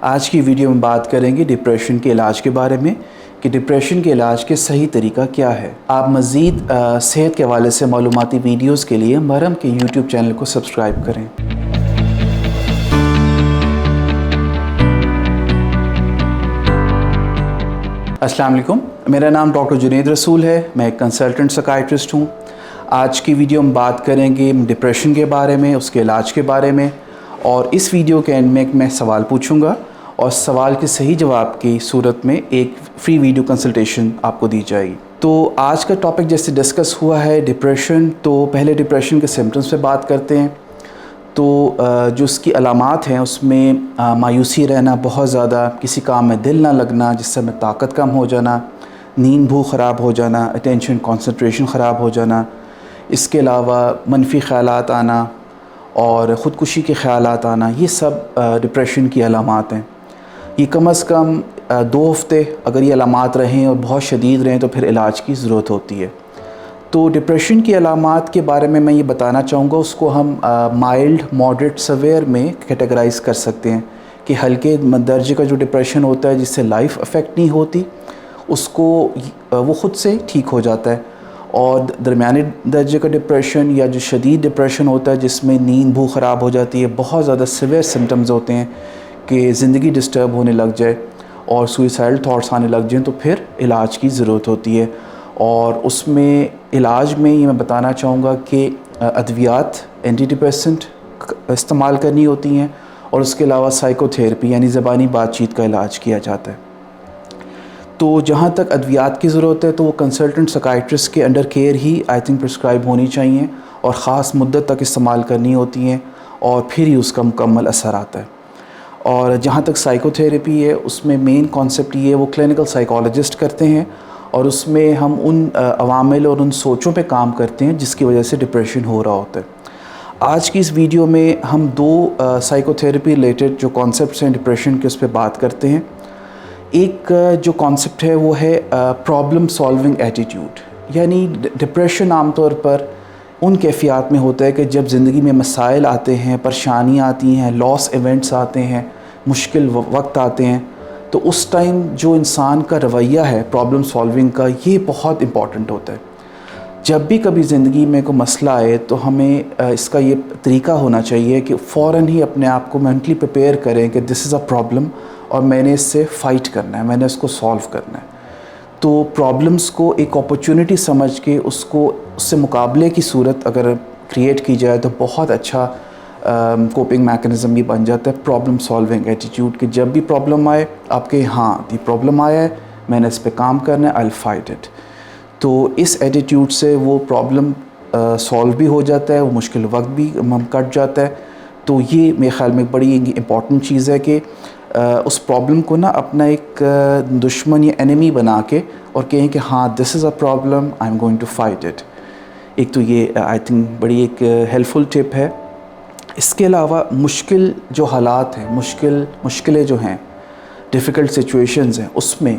آج کی ویڈیو میں بات کریں گے ڈپریشن کے علاج کے بارے میں کہ ڈپریشن کے علاج کے صحیح طریقہ کیا ہے۔ آپ مزید صحت کے حوالے سے معلوماتی ویڈیوز کے لیے مرہم کے یوٹیوب چینل کو سبسکرائب کریں۔ السلام علیکم، میرا نام ڈاکٹر جنید رسول ہے، میں ایک کنسلٹنٹ سائیکیٹرسٹ ہوں۔ آج کی ویڈیو میں بات کریں گے ڈپریشن کے بارے میں، اس کے علاج کے بارے میں، اور اس ویڈیو کے اینڈ میں میں سوال پوچھوں گا اور سوال کے صحیح جواب کی صورت میں ایک فری ویڈیو کنسلٹیشن آپ کو دی جائے گی۔ تو آج کا ٹاپک جیسے ڈسکس ہوا ہے ڈپریشن، تو پہلے ڈپریشن کے سمپٹمز پہ بات کرتے ہیں۔ تو جو اس کی علامات ہیں اس میں مایوسی رہنا بہت زیادہ، کسی کام میں دل نہ لگنا، جس سے میں طاقت کم ہو جانا، نیند بھوک خراب ہو جانا، اٹینشن کنسنٹریشن خراب ہو جانا، اس کے علاوہ منفی خیالات آنا اور خودکشی کے خیالات آنا، یہ سب ڈپریشن کی علامات ہیں۔ یہ کم از کم 2 ہفتے اگر یہ علامات رہیں اور بہت شدید رہیں تو پھر علاج کی ضرورت ہوتی ہے۔ تو ڈپریشن کی علامات کے بارے میں یہ بتانا چاہوں گا، اس کو ہم مائلڈ، ماڈریٹ، سویئر میں کیٹیگرائز کر سکتے ہیں کہ ہلکے درجے کا جو ڈپریشن ہوتا ہے جس سے لائف افیکٹ نہیں ہوتی، اس کو وہ خود سے ٹھیک ہو جاتا ہے، اور درمیانی درجے کا ڈپریشن یا جو شدید ڈپریشن ہوتا ہے جس میں نیند بھوک خراب ہو جاتی ہے، بہت زیادہ سویئر سمٹمز ہوتے ہیں کہ زندگی ڈسٹرب ہونے لگ جائے اور سوئسائڈل تھاٹس آنے لگ جائیں، تو پھر علاج کی ضرورت ہوتی ہے۔ اور اس میں علاج میں یہ میں بتانا چاہوں گا کہ ادویات، اینٹی ڈپریسنٹ استعمال کرنی ہوتی ہیں، اور اس کے علاوہ سائیکو تھیراپی یعنی زبانی بات چیت کا علاج کیا جاتا ہے۔ تو جہاں تک ادویات کی ضرورت ہے تو وہ کنسلٹنٹ سائیکیٹرسٹ کے انڈر کیئر ہی پرسکرائب ہونی چاہیے اور خاص مدت تک استعمال کرنی ہوتی ہیں، اور پھر ہی اس کا مکمل اثر آتا ہے۔ اور جہاں تک سائیکو تھیراپی ہے اس میں مین کانسیپٹ یہ ہے، وہ کلینکل سائیکالوجسٹ کرتے ہیں، اور اس میں ہم ان عوامل اور ان سوچوں پہ کام کرتے ہیں جس کی وجہ سے ڈپریشن ہو رہا ہوتا ہے۔ آج کی اس ویڈیو میں ہم 2 سائیکو تھیراپی ریلیٹڈ جو کانسیپٹس ہیں ڈپریشن کے، اس پہ بات کرتے ہیں۔ ایک جو کانسیپٹ ہے وہ ہے پرابلم سالونگ ایٹیٹیوڈ، یعنی ڈپریشن عام طور پر ان کیفیات میں ہوتا ہے کہ جب زندگی میں مسائل آتے ہیں، پریشانیاں آتی ہیں، لاس ایونٹس آتے ہیں، مشکل وقت آتے ہیں، تو اس ٹائم جو انسان کا رویہ ہے پرابلم سالونگ کا، یہ بہت امپورٹنٹ ہوتا ہے۔ جب بھی کبھی زندگی میں کوئی مسئلہ آئے تو ہمیں اس کا یہ طریقہ ہونا چاہیے کہ فوراً ہی اپنے آپ کو مینٹلی پریپیئر کریں کہ دس از اے پرابلم اور میں نے اس سے فائٹ کرنا ہے، میں نے اس کو سالو کرنا ہے۔ تو پرابلمس کو ایک اپرچونٹی سمجھ کے اس سے مقابلے کی صورت اگر کریٹ کی جائے تو بہت اچھا کوپنگ میکنزم یہ بن جاتا ہے پرابلم سالونگ ایٹیٹیوڈ، کہ جب بھی پرابلم آئے آپ کے ہاں یہ پرابلم آیا ہے، میں نے اس پہ کام کرنا ہے، آئی ول فائٹ اٹ۔ تو اس ایٹیٹیوڈ سے وہ پرابلم سالو بھی ہو جاتا ہے، وہ مشکل وقت بھی کٹ جاتا ہے۔ تو یہ میرے خیال میں بڑی امپورٹنٹ چیز ہے کہ اس پرابلم کو نا اپنا ایک دشمن یا انیمی بنا کے اور کہیں کہ ہاں this is a problem, I am going to fight it. ایک تو یہ آئی تھنک بڑی ایک ہیلپفل ٹپ ہے۔ اس کے علاوہ مشکل جو حالات ہیں، مشکلیں جو ہیں، ڈیفیکلٹ سچویشنز ہیں، اس میں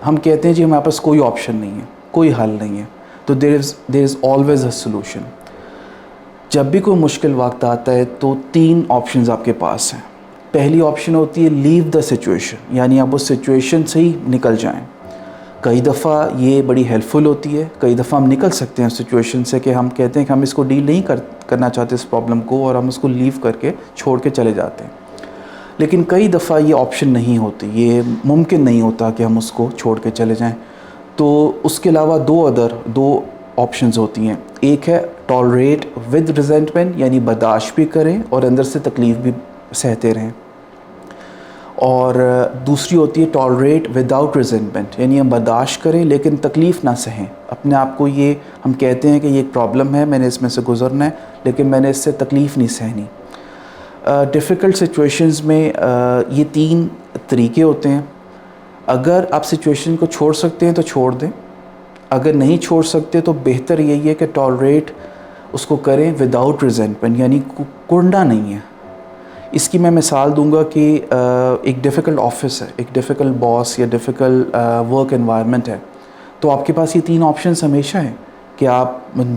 ہم کہتے ہیں جی ہمارے پاس کوئی آپشن نہیں ہے، کوئی حل نہیں ہے، تو دیر از آلویز اے سلوشن۔ جب بھی کوئی مشکل وقت آتا ہے تو 3 آپشنز آپ کے پاس ہیں۔ پہلی آپشن ہوتی ہے لیو دا سچویشن، یعنی آپ اس سچویشن سے ہی نکل جائیں۔ کئی دفعہ یہ بڑی ہیلپفل ہوتی ہے، کئی دفعہ ہم نکل سکتے ہیں اس سچویشن سے کہ ہم کہتے ہیں کہ ہم اس کو ڈیل نہیں کرنا چاہتے اس پرابلم کو، اور ہم اس کو لیو کر کے چھوڑ کے چلے جاتے ہیں۔ لیکن کئی دفعہ یہ آپشن نہیں ہوتی، یہ ممکن نہیں ہوتا کہ ہم اس کو چھوڑ کے چلے جائیں۔ تو اس کے علاوہ 2 آپشنز ہوتی ہیں۔ ایک ہے ٹالریٹ ود ریزنٹمنٹ، یعنی برداشت بھی کریں اور اندر سے تکلیف بھی سہتے رہیں، اور دوسری ہوتی ہے ٹالریٹ وداؤٹ ریزنٹمنٹ، یعنی ہم برداشت کریں لیکن تکلیف نہ سہیں۔ اپنے آپ کو یہ ہم کہتے ہیں کہ یہ ایک پرابلم ہے، میں نے اس میں سے گزرنا ہے، لیکن میں نے اس سے تکلیف نہیں سہنی۔ ڈیفیکلٹ سچویشنز میں یہ 3 طریقے ہوتے ہیں۔ اگر آپ سچویشن کو چھوڑ سکتے ہیں تو چھوڑ دیں، اگر نہیں چھوڑ سکتے تو بہتر یہی ہے کہ ٹالریٹ اس کو کریں وداؤٹ ریزنٹمنٹ، یعنی کنڈا نہیں ہے۔ اس کی میں مثال دوں گا کہ ایک ڈیفیکلٹ آفس ہے، ایک ڈیفیکلٹ باس یا ڈیفیکلٹ ورک انوائرمنٹ ہے، تو آپ کے پاس یہ 3 آپشنز ہمیشہ ہیں کہ آپ